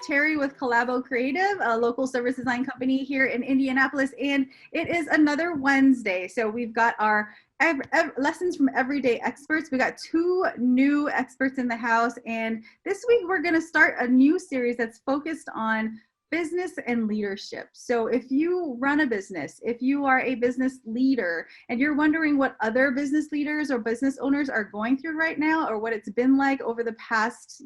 Terry with Collabo Creative, a local service design company here in Indianapolis, and it is another Wednesday. So we've got our lessons from everyday experts. We got 2 new experts in the house, and this week we're going to start a new series that's focused on business and leadership. So if you run a business, if you are a business leader and you're wondering what other business leaders or business owners are going through right now, or what it's been like over the past,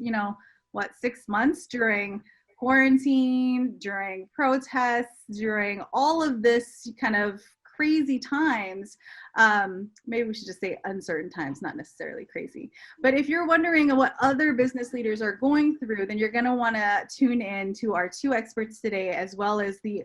6 months during quarantine, during protests, during all of this kind of crazy times, maybe we should just say uncertain times, not necessarily crazy. But if you're wondering what other business leaders are going through, then you're going to want to tune in to our 2 experts today, as well as the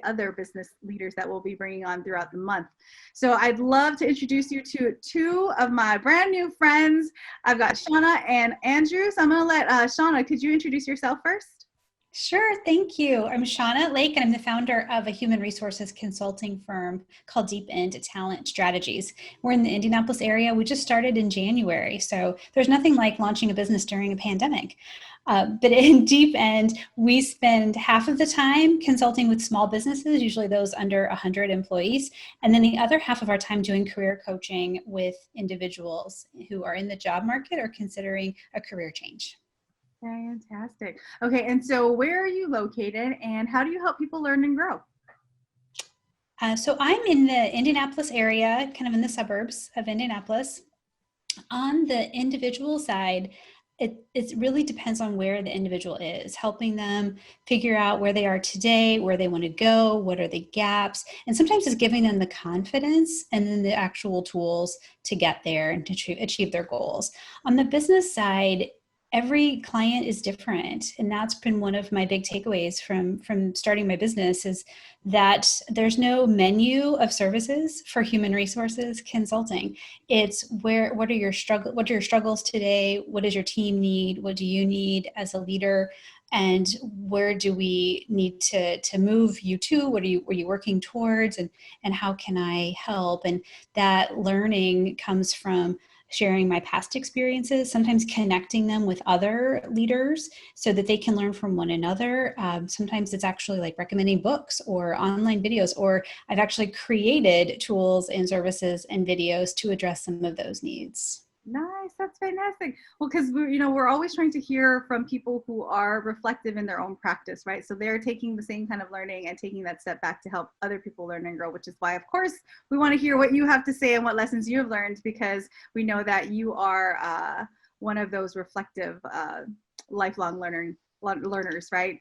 other business leaders that we'll be bringing on throughout the month. So I'd love to introduce you to 2 of my brand new friends. I've got Shawna and Andrew. So I'm going to let Shawna, could you introduce yourself first? Sure, thank you. I'm Shawna Lake, and I'm the founder of a human resources consulting firm called Deep End Talent Strategies. We're in the Indianapolis area. We just started in January, so there's nothing like launching a business during a pandemic. But in Deep End, we spend half of the time consulting with small businesses, usually those under 100 employees, and then the other half of our time doing career coaching with individuals who are in the job market or considering a career change. Fantastic. Okay, and so where are you located and how do you help people learn and grow? So I'm in the Indianapolis area, kind of in the suburbs of Indianapolis. On the individual side, it really depends on where the individual is, helping them figure out where they are today, where they want to go, what are the gaps, and sometimes it's giving them the confidence and then the actual tools to get there and to achieve their goals. On the business side, every client is different. And that's been one of my big takeaways from starting my business, is that there's no menu of services for human resources consulting. It's what are your struggles today? What does your team need? What do you need as a leader? And where do we need to move you to? What are you working towards? And how can I help? And that learning comes from sharing my past experiences, sometimes connecting them with other leaders so that they can learn from one another. Sometimes it's actually like recommending books or online videos, or I've actually created tools and services and videos to address some of those needs. Nice, that's fantastic. Well, because we're always trying to hear from people who are reflective in their own practice, right? So they're taking the same kind of learning and taking that step back to help other people learn and grow, which is why, of course, we want to hear what you have to say and what lessons you have learned, because we know that you are one of those reflective, lifelong learners, right?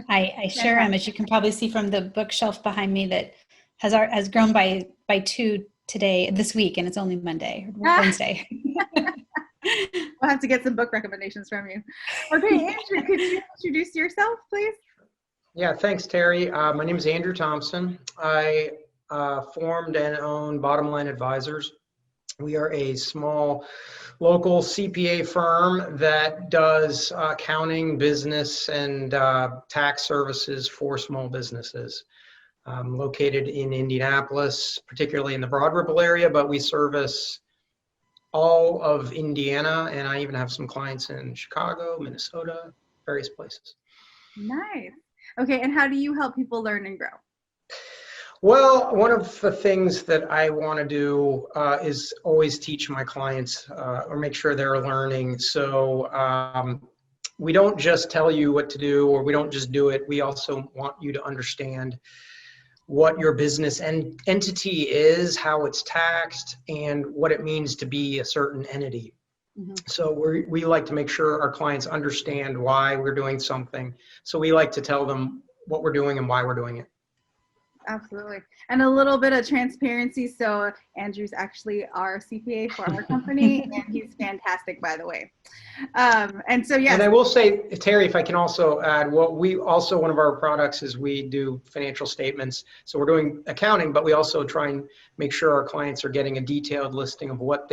I sure am, as you can probably see from the bookshelf behind me that has grown by 2 this week, and it's only Wednesday. We'll have to get some book recommendations from you. Okay, Andrew, could you introduce yourself, please? Yeah, thanks, Terry. My name is Andrew Thompson. I formed and own Bottom Line Advisors. We are a small local CPA firm that does accounting, business, and tax services for small businesses. Located in Indianapolis, particularly in the Broad Ripple area, but we service all of Indiana, and I even have some clients in Chicago, Minnesota, various places. Nice. Okay, and how do you help people learn and grow? Well, one of the things that I want to do is always teach my clients or make sure they're learning. So we don't just tell you what to do, or we don't just do it. We also want you to understand what your business entity is, how it's taxed, and what it means to be a certain entity. Mm-hmm. So we like to make sure our clients understand why we're doing something. So we like to tell them what we're doing and why we're doing it. Absolutely. And a little bit of transparency. So Andrew's actually our CPA for our company, and he's fantastic, by the way. And so, yes. And I will say, Terry, if I can also add, one of our products is we do financial statements. So we're doing accounting, but we also try and make sure our clients are getting a detailed listing of what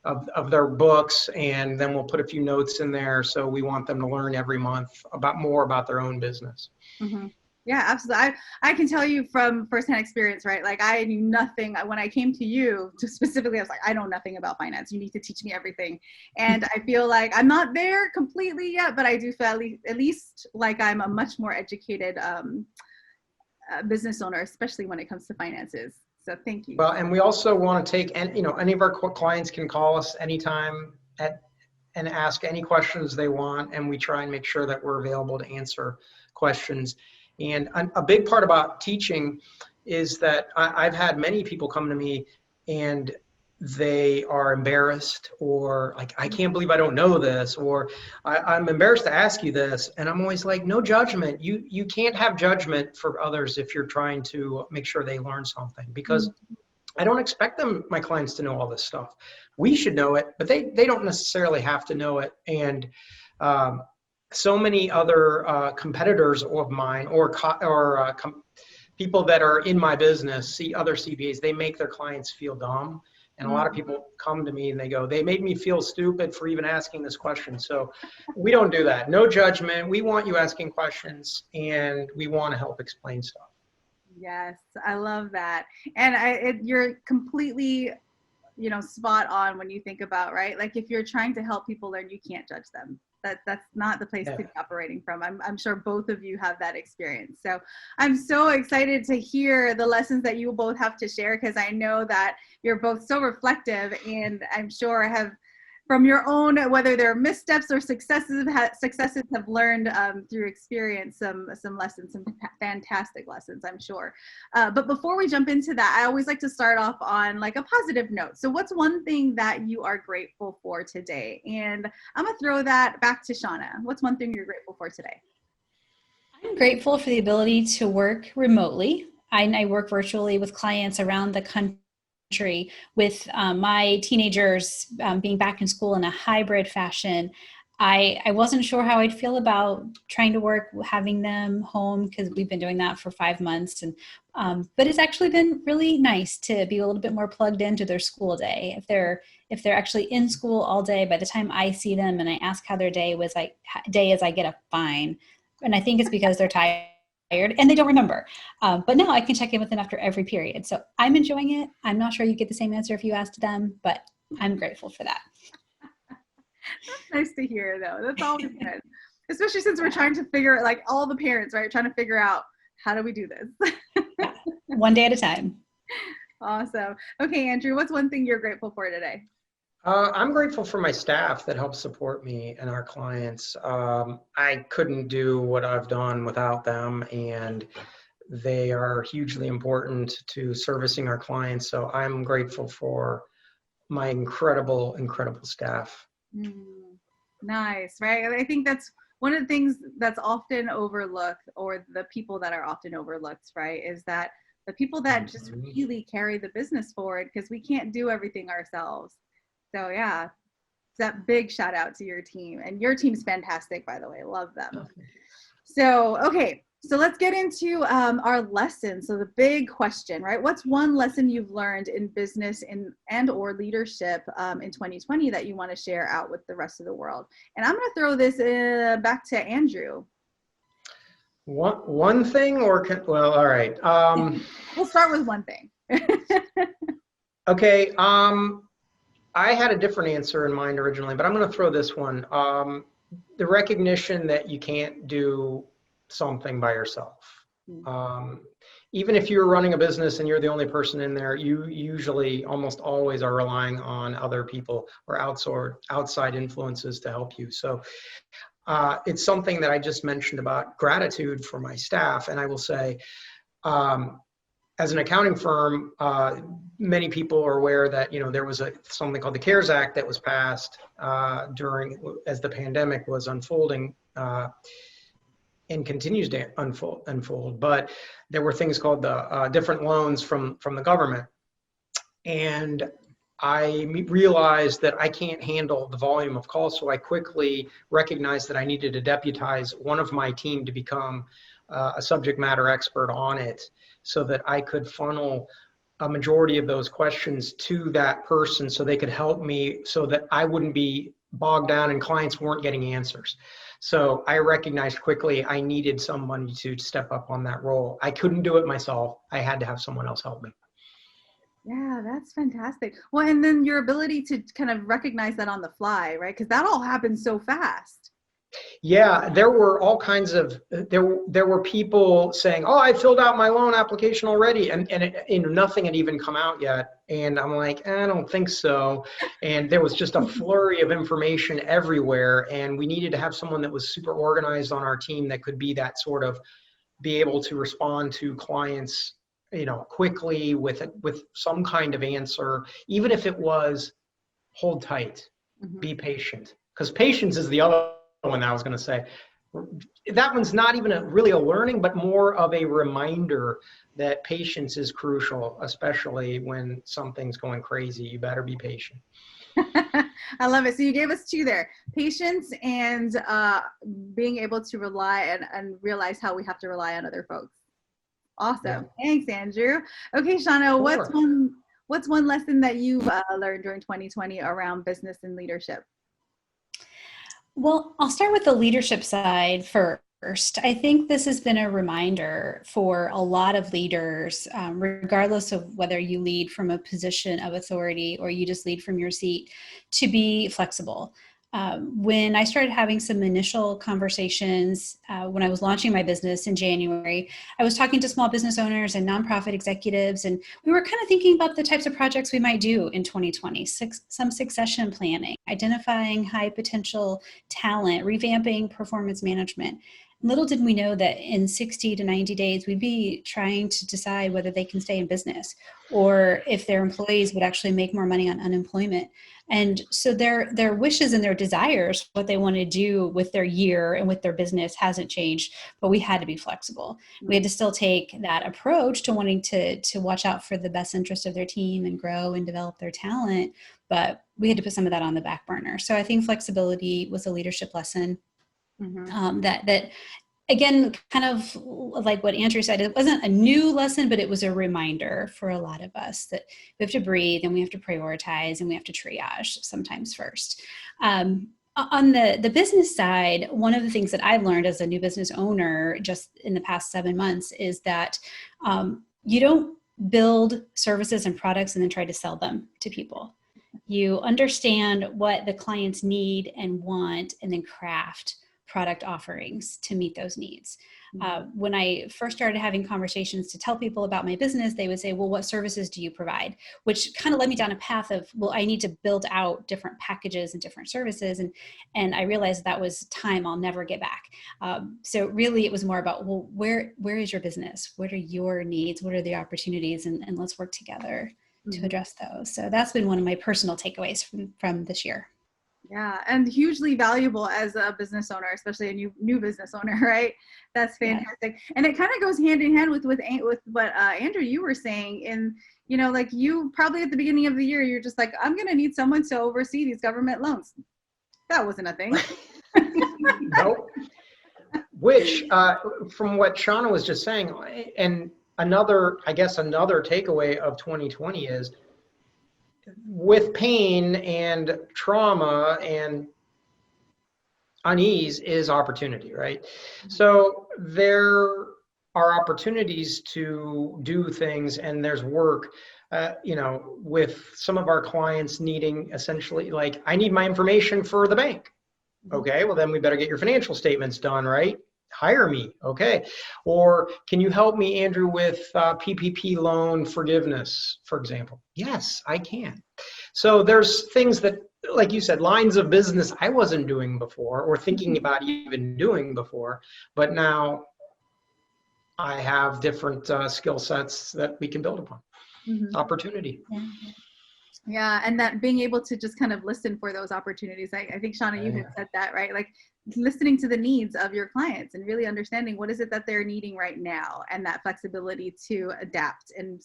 of their books, and then we'll put a few notes in there. So we want them to learn every month more about their own business. Mm-hmm. Yeah, absolutely. I can tell you from firsthand experience, right? Like I knew nothing when I came to you to specifically, I was like, I know nothing about finance. You need to teach me everything. And I feel like I'm not there completely yet, but I do feel at least like I'm a much more educated business owner, especially when it comes to finances. So thank you. Well, and we also want to take, and any of our clients can call us anytime and ask any questions they want, and we try and make sure that we're available to answer questions. And a big part about teaching is that I've had many people come to me and they are embarrassed, or like, I can't believe I don't know this, or I'm embarrassed to ask you this. And I'm always like, no judgment. You can't have judgment for others if you're trying to make sure they learn something, because I don't expect my clients to know all this stuff. We should know it, but they don't necessarily have to know it. And so many other competitors of mine, or people that are in my business, see other CPAs, they make their clients feel dumb. And a lot of people come to me and they go, they made me feel stupid for even asking this question. So we don't do that. No judgment. We want you asking questions, and we want to help explain stuff. Yes, I love that. And you're completely, spot on when you think about, right? Like if you're trying to help people learn, you can't judge them. That's not the place to be operating from. I'm sure both of you have that experience. So I'm so excited to hear the lessons that you both have to share, because I know that you're both so reflective, and I'm sure have, from your own, whether they're missteps or successes have learned through experience some lessons, some fantastic lessons, I'm sure. But before we jump into that, I always like to start off on like a positive note. So what's one thing that you are grateful for today? And I'm gonna throw that back to Shawna. What's one thing you're grateful for today? I'm grateful for the ability to work remotely. I work virtually with clients around the country, with my teenagers being back in school in a hybrid fashion. I wasn't sure how I'd feel about trying to work, having them home, because we've been doing that for 5 months. And but it's actually been really nice to be a little bit more plugged into their school day. If they're actually in school all day, by the time I see them and I ask how their day is, I get a fine. And I think it's because they're tired and they don't remember. But now I can check in with them after every period. So I'm enjoying it. I'm not sure you get the same answer if you asked them, but I'm grateful for that. That's nice to hear, though. That's always good, especially since we're trying to figure, like all the parents, right? Trying to figure out, how do we do this? One day at a time. Awesome. Okay, Andrew, what's one thing you're grateful for today? I'm grateful for my staff that help support me and our clients. I couldn't do what I've done without them, and they are hugely important to servicing our clients. So I'm grateful for my incredible, incredible staff. Nice, right? I think that's one of the things that's often overlooked, or the people that are often overlooked, right? Is that the people that just really carry the business forward, because we can't do everything ourselves. So yeah, that big shout out to your team, and your team's fantastic, by the way. Love them. So, okay, so let's get into our lesson. So the big question, right? What's one lesson you've learned in business and or leadership in 2020 that you want to share out with the rest of the world? And I'm going to throw this back to Andrew. One thing, or well, all right. We'll start with one thing. Okay. I had a different answer in mind originally, but I'm going to throw this one. The recognition that you can't do something by yourself. Even if you're running a business and you're the only person in there, you usually almost always are relying on other people or outside influences to help you. So it's something that I just mentioned about gratitude for my staff. And I will say, as an accounting firm, many people are aware that there was something called the CARES Act that was passed as the pandemic was unfolding and continues to unfold. But there were things called the different loans from the government, and I realized that I can't handle the volume of calls, so I quickly recognized that I needed to deputize one of my team to become a subject matter expert on it, so that I could funnel a majority of those questions to that person so they could help me, so that I wouldn't be bogged down and clients weren't getting answers. So I recognized quickly I needed someone to step up on that role. I couldn't do it myself. I had to have someone else help me. Yeah, that's fantastic. Well, and then your ability to kind of recognize that on the fly, right? Because that all happens so fast. Yeah, there were all kinds of there were people saying, "Oh, I filled out my loan application already," and nothing had even come out yet. And I'm like, I don't think so. And there was just a flurry of information everywhere, and we needed to have someone that was super organized on our team that could be that sort of be able to respond to clients, quickly with some kind of answer, even if it was hold tight, be patient, because patience is the other one I was going to say. That one's not even really a learning, but more of a reminder that patience is crucial, especially when something's going crazy. You better be patient. I love it. So you gave us two there: patience and being able to rely and realize how we have to rely on other folks. Awesome. Yeah. Thanks, Andrew. Okay, Shawna, sure. What's one lesson that you learned during 2020 around business and leadership? Well, I'll start with the leadership side first. I think this has been a reminder for a lot of leaders, regardless of whether you lead from a position of authority or you just lead from your seat, to be flexible. When I started having some initial conversations when I was launching my business in January, I was talking to small business owners and nonprofit executives, and we were kind of thinking about the types of projects we might do in 2020, some succession planning, identifying high potential talent, revamping performance management. Little did we know that in 60 to 90 days, we'd be trying to decide whether they can stay in business or if their employees would actually make more money on unemployment. And so their wishes and their desires, what they want to do with their year and with their business hasn't changed, but we had to be flexible. We had to still take that approach to wanting to watch out for the best interest of their team and grow and develop their talent, but we had to put some of that on the back burner. So I think flexibility was a leadership lesson. That again, kind of like what Andrew said, it wasn't a new lesson, but it was a reminder for a lot of us that we have to breathe and we have to prioritize and we have to triage sometimes first. On the business side, one of the things that I've learned as a new business owner just in the past 7 months is that you don't build services and products and then try to sell them to people. You understand what the clients need and want and then craft product offerings to meet those needs. When I first started having conversations to tell people about my business, they would say, well, what services do you provide? Which kind of led me down a path of, well, I need to build out different packages and different services. And I realized that was time I'll never get back. So really it was more about, well, where is your business? What are your needs? What are the opportunities? And let's work together to address those. So that's been one of my personal takeaways from this year. Yeah, and hugely valuable as a business owner, especially a new business owner, right? That's fantastic. Yeah. And it kind of goes hand in hand with what Andrew, you were saying. And, like you probably at the beginning of the year, you're just like, I'm going to need someone to oversee these government loans. That wasn't a thing. Nope. Which, from what Shawna was just saying, and another takeaway of 2020 is, with pain and trauma and unease is opportunity, right? So there are opportunities to do things, and there's work, with some of our clients needing essentially, like, I need my information for the bank. Okay, well then we better get your financial statements done, right? Hire me, okay. Or can you help me, Andrew, with PPP loan forgiveness, for example? Yes, I can. So there's things that, like you said, lines of business I wasn't doing before or thinking about even doing before, but now I have different skill sets that we can build upon. Opportunity. Yeah, and that being able to just kind of listen for those opportunities. I think, Shawna, you had said that, right? Like listening to the needs of your clients and really understanding what is it that they're needing right now, and that flexibility to adapt and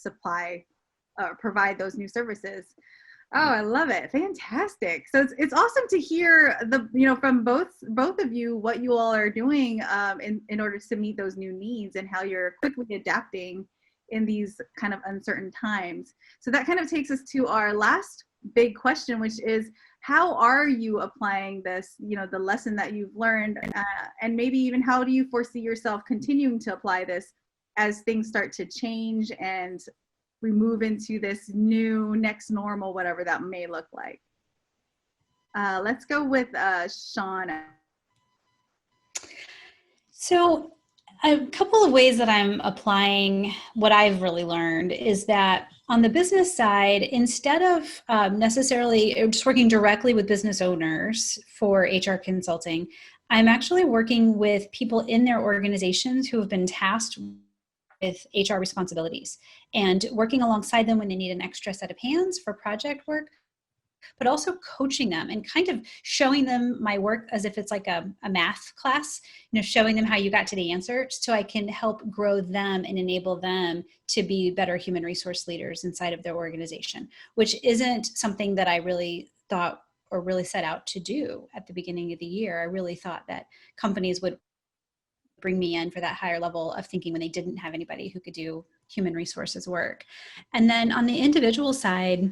provide those new services. Oh, I love it. Fantastic. So it's awesome to hear from both of you what you all are doing in order to meet those new needs and how you're quickly adapting in these kind of uncertain times. So that kind of takes us to our last big question, which is, how are you applying this, the lesson that you've learned, and maybe even how do you foresee yourself continuing to apply this as things start to change and we move into this new next normal, whatever that may look like? Let's go with Shawna. So a couple of ways that I'm applying what I've really learned is that on the business side, instead of necessarily just working directly with business owners for HR consulting, I'm actually working with people in their organizations who have been tasked with HR responsibilities and working alongside them when they need an extra set of hands for project work, but also coaching them and kind of showing them my work as if it's like a math class, showing them how you got to the answer so I can help grow them and enable them to be better human resource leaders inside of their organization, which isn't something that I really thought or really set out to do at the beginning of the year. I really thought that companies would bring me in for that higher level of thinking when they didn't have anybody who could do human resources work. And then on the individual side,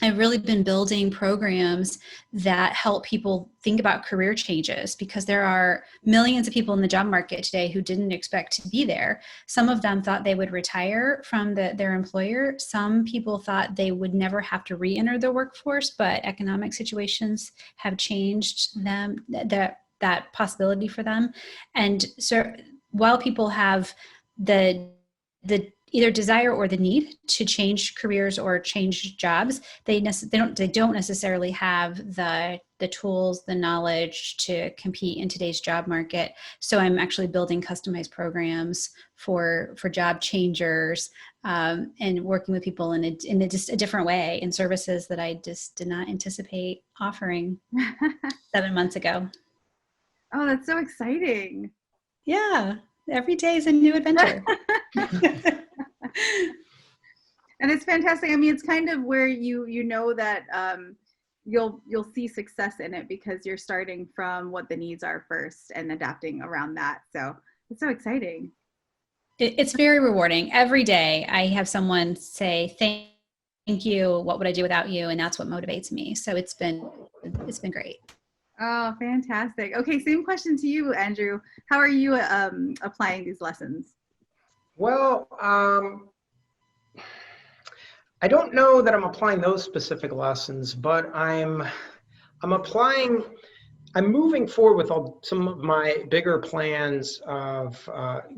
I've really been building programs that help people think about career changes, because there are millions of people in the job market today who didn't expect to be there. Some of them thought they would retire from their employer. Some people thought they would never have to re-enter the workforce, but economic situations have changed that possibility for them. And so while people have the either desire or the need to change careers or change jobs, they don't necessarily have the tools, the knowledge to compete in today's job market. So I'm actually building customized programs for job changers, and working with people in just a different way, in services that I just did not anticipate offering 7 months ago. Oh, that's so exciting. Yeah, every day is a new adventure. And it's fantastic. I mean, it's kind of where you know that you'll see success in it because you're starting from what the needs are first and adapting around that. So it's so exciting. It's very rewarding. Every day I have someone say, thank you, what would I do without you? And that's what motivates me. So it's been great. Oh, fantastic. Okay, same question to you, Andrew. How are you applying these lessons? Well, I don't know that I'm applying those specific lessons, but I'm moving forward with some of my bigger plans of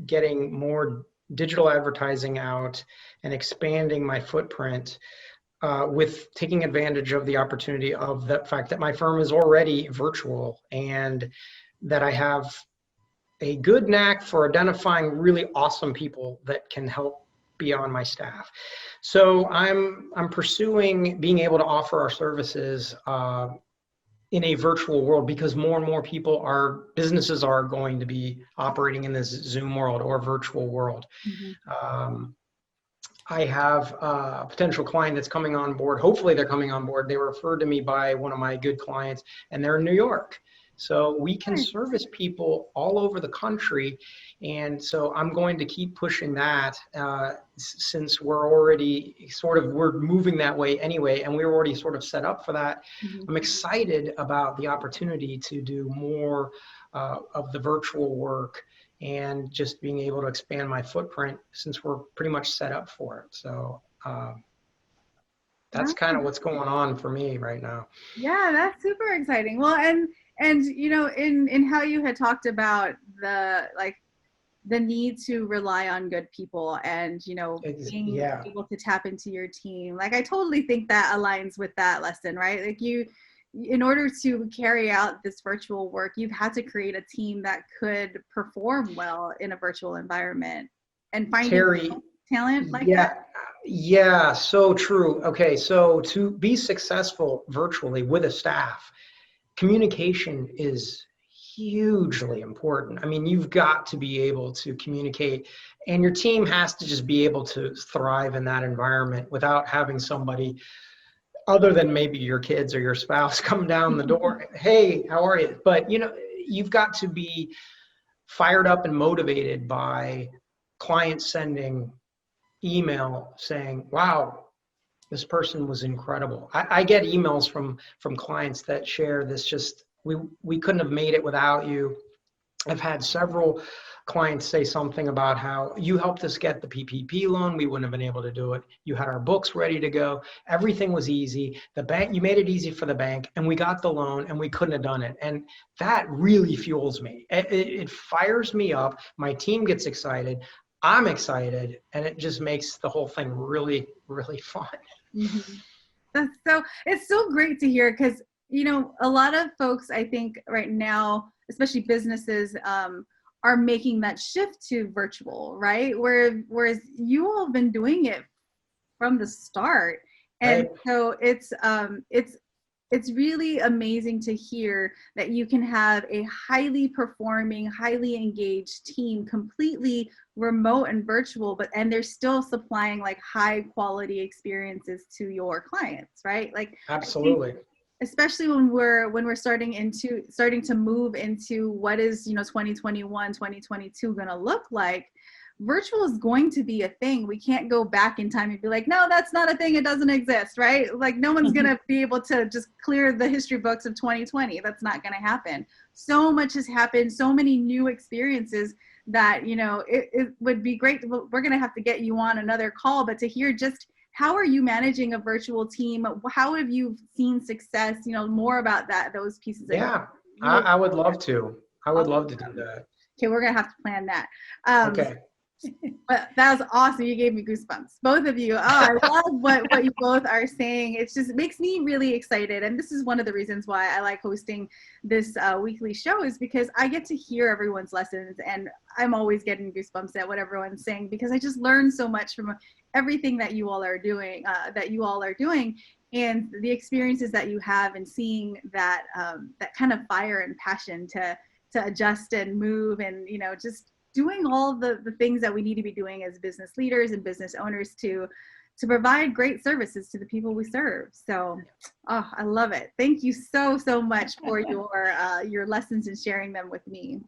getting more digital advertising out and expanding my footprint, with taking advantage of the opportunity of the fact that my firm is already virtual and that I have a good knack for identifying really awesome people that can help be on my staff. So I'm pursuing being able to offer our services in a virtual world, because more and more businesses are going to be operating in this Zoom world or virtual world. Mm-hmm. I have a potential client that's coming on board. Hopefully they're coming on board. They were referred to me by one of my good clients, and they're in New York. So we can service people all over the country. And so I'm going to keep pushing that, since we're already we're moving that way anyway, and we're already sort of set up for that. Mm-hmm. I'm excited about the opportunity to do more of the virtual work and just being able to expand my footprint, since we're pretty much set up for it. So that's kind of what's going on for me right now. Yeah, that's super exciting. Well, and in how you had talked about the need to rely on good people and being able to tap into your team, like I totally think that aligns with that lesson, right? Like in order to carry out this virtual work, you've had to create a team that could perform well in a virtual environment, and finding talent like that. Yeah, so true. Okay, so to be successful virtually with a staff, communication is hugely important. I mean, you've got to be able to communicate, and your team has to just be able to thrive in that environment without having somebody other than maybe your kids or your spouse come down the door. Hey, how are you? But you've got to be fired up and motivated by clients sending email saying, wow, this person was incredible. I get emails from clients that share this, just, we couldn't have made it without you. I've had several clients say something about how you helped us get the PPP loan. We wouldn't have been able to do it. You had our books ready to go. Everything was easy. The bank, you made it easy for the bank, and we got the loan, and we couldn't have done it. And that really fuels me. It fires me up. My team gets excited. I'm excited, and it just makes the whole thing really, really fun. Mm-hmm. It's so great to hear, because, you know, a lot of folks, I think right now, especially businesses, are making that shift to virtual, right? Whereas you all have been doing it from the start. And Right. so it's really amazing to hear that you can have a highly performing, highly engaged team, completely remote and virtual, and they're still supplying like high quality experiences to your clients, right? Like, Absolutely. especially when we're starting to move into what is, you know, 2021, 2022 going to look like. Virtual is going to be a thing. We can't go back in time and be like, no, that's not a thing. It doesn't exist, right? Like, no one's going to be able to just clear the history books of 2020. That's not going to happen. So much has happened, so many new experiences that, you know, it would be great. We're going to have to get you on another call, but to hear just how are you managing a virtual team? How have you seen success? You know, more about those pieces. Yeah, I would love to. I would love to do that. Okay, we're going to have to plan that. Okay. But that was awesome. You gave me goosebumps, both of you. Oh, I love what you both are saying. It makes me really excited. And this is one of the reasons why I like hosting this weekly show, is because I get to hear everyone's lessons, and I'm always getting goosebumps at what everyone's saying, because I just learn so much from everything that you all are doing, and the experiences that you have, and seeing that that kind of fire and passion to adjust and move, and, you know, just doing all the things that we need to be doing as business leaders and business owners to provide great services to the people we serve. So, oh, I love it. Thank you so much for your lessons and sharing them with me.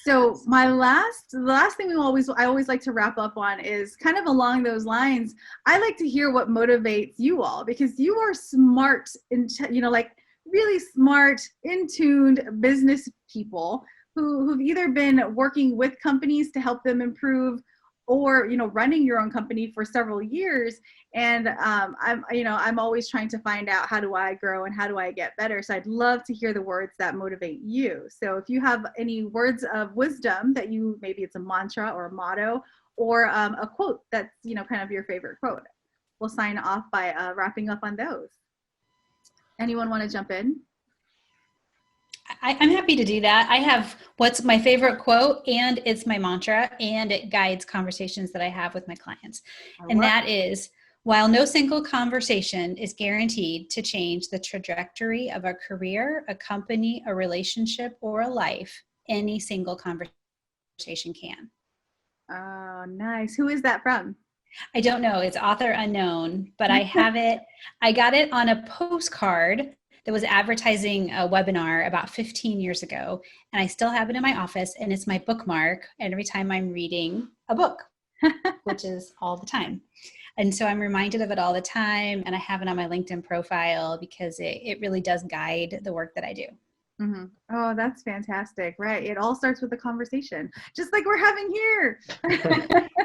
So the last thing I always like to wrap up on is kind of along those lines. I like to hear what motivates you all, because you are smart, you know, like really smart, in-tuned business people who've either been working with companies to help them improve, or, you know, running your own company for several years. And I'm always trying to find out, how do I grow and how do I get better? So I'd love to hear the words that motivate you. So if you have any words of wisdom that maybe it's a mantra or a motto, or a quote that's, you know, kind of your favorite quote, we'll sign off by wrapping up on those. Anyone want to jump in? I'm happy to do that. I have what's my favorite quote, and it's my mantra, and it guides conversations that I have with my clients. And that is, while no single conversation is guaranteed to change the trajectory of a career, a company, a relationship, or a life, any single conversation can. Oh, nice. Who is that from? I don't know. It's author unknown, but I have it. I got it on a postcard that was advertising a webinar about 15 years ago. And I still have it in my office, and it's my bookmark every time I'm reading a book, which is all the time. And so I'm reminded of it all the time. And I have it on my LinkedIn profile, because it really does guide the work that I do. Mm-hmm. Oh, that's fantastic. Right. It all starts with a conversation, just like we're having here.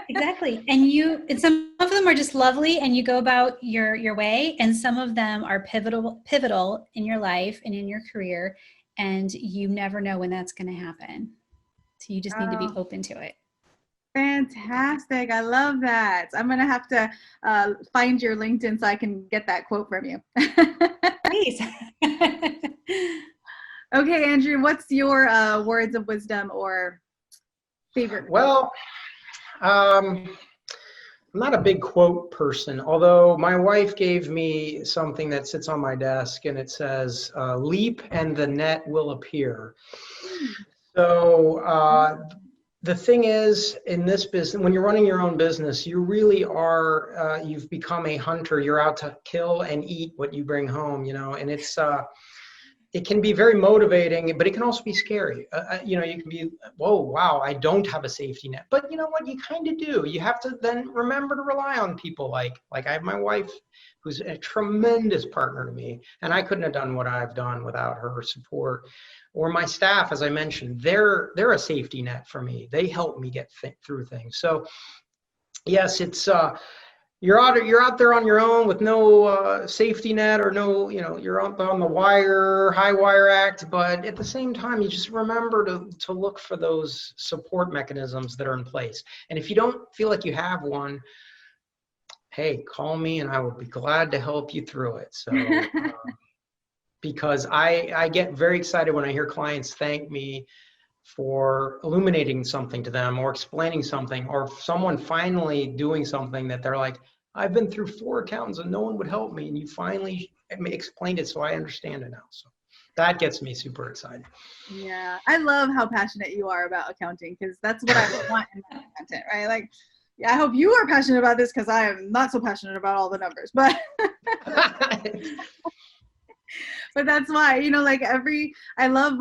Exactly. And some of them are just lovely, and you go about your way, and some of them are pivotal in your life and in your career, and you never know when that's going to happen. So you just need to be open to it. Fantastic. I love that. I'm going to have to find your LinkedIn so I can get that quote from you. Please. Okay, Andrew, what's your words of wisdom or favorite quote? Well, I'm not a big quote person, although my wife gave me something that sits on my desk, and it says, leap and the net will appear. So the thing is, in this business, when you're running your own business, you really are, you've become a hunter. You're out to kill and eat what you bring home, you know, and it's, it can be very motivating, but it can also be scary. You know, you can be, whoa, wow, I don't have a safety net. But you know what? You kind of do. You have to then remember to rely on people like I have my wife, who's a tremendous partner to me, and I couldn't have done what I've done without her support. Or my staff, as I mentioned, they're a safety net for me. They help me get through things. So yes, it's you're out there on your own with no safety net, or no, you know, you're up on the wire, high wire act. But at the same time, you just remember to look for those support mechanisms that are in place. And if you don't feel like you have one, hey, call me and I will be glad to help you through it. So because I get very excited when I hear clients thank me for illuminating something to them, or explaining something, or someone finally doing something that they're like, I've been through 4 accountants and no one would help me, and you finally explained it, so I understand it now. So that gets me super excited. Yeah, I love how passionate you are about accounting, because that's what I want in my content, right? Like, yeah, I hope you are passionate about this, because I am not so passionate about all the numbers, but but that's why, you know, like I love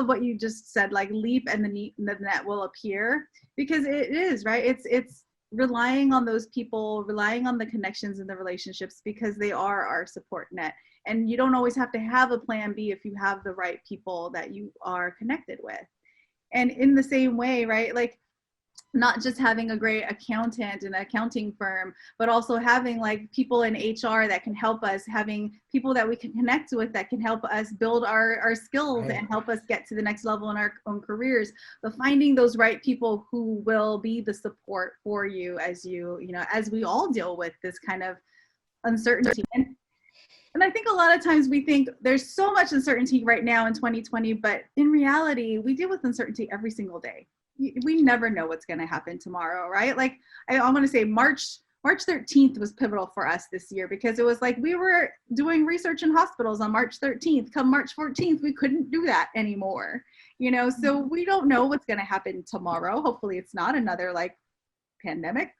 what you just said, like leap and the net will appear, because it is, right? It's relying on those people, relying on the connections and the relationships, because they are our support net. And you don't always have to have a plan B if you have the right people that you are connected with. And in the same way, right, like not just having a great accountant and accounting firm, but also having like people in HR that can help us, having people that we can connect with that can help us build our skills Right. and help us get to the next level in our own careers. But finding those right people who will be the support for you as as we all deal with this kind of uncertainty. And I think a lot of times we think there's so much uncertainty right now in 2020, but in reality, we deal with uncertainty every single day. We never know what's going to happen tomorrow, right? Like I want to say March 13th was pivotal for us this year, because it was like we were doing research in hospitals on March 13th. Come March 14th, we couldn't do that anymore. You know, so we don't know what's going to happen tomorrow. Hopefully it's not another like pandemic.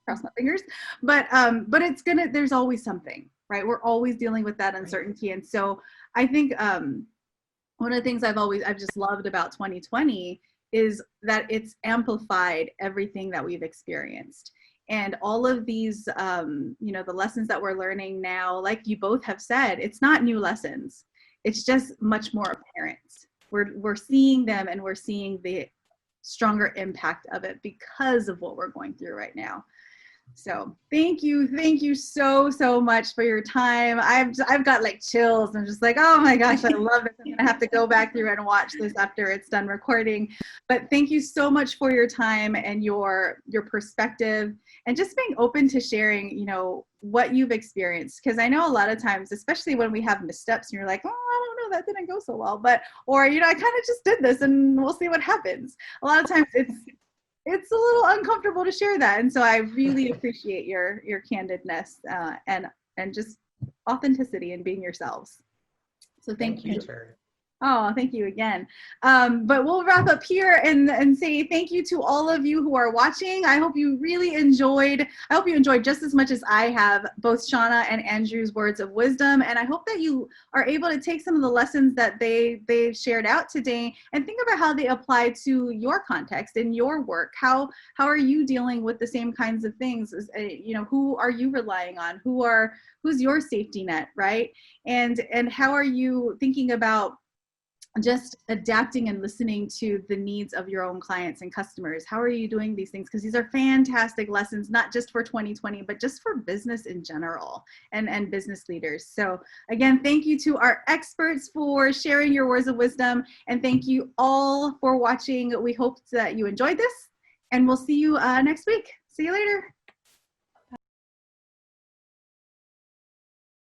Cross my fingers. But there's always something, right? We're always dealing with that uncertainty. And so I think one of the things I've just loved about 2020 is that it's amplified everything that we've experienced. And all of these, the lessons that we're learning now, like you both have said, it's not new lessons. It's just much more apparent. We're seeing them, and we're seeing the stronger impact of it because of what we're going through right now. So thank you so much for your time. I've got like chills. I'm just like, oh my gosh, I love this. I'm gonna have to go back through and watch this after it's done recording. But thank you so much for your time and your perspective, and just being open to sharing, you know, what you've experienced. Because I know a lot of times, especially when we have missteps, and you're like, oh, I don't know, that didn't go so well. Or I kind of just did this and we'll see what happens. A lot of times it's a little uncomfortable to share that. And so I really appreciate your candidness and just authenticity and being yourselves. So thank you. Oh, thank you again. But we'll wrap up here and say thank you to all of you who are watching. I hope you really enjoyed. I hope you enjoyed just as much as I have both Shawna and Andrew's words of wisdom. And I hope that you are able to take some of the lessons that they shared out today and think about how they apply to your context and your work. How are you dealing with the same kinds of things? Who are you relying on? Who's your safety net, right? And how are you thinking about just adapting and listening to the needs of your own clients and customers? How are you doing these things? Because these are fantastic lessons, not just for 2020, but just for business in general and business leaders. So again, thank you to our experts for sharing your words of wisdom. And thank you all for watching. We hope that you enjoyed this, and we'll see you next week. See you later.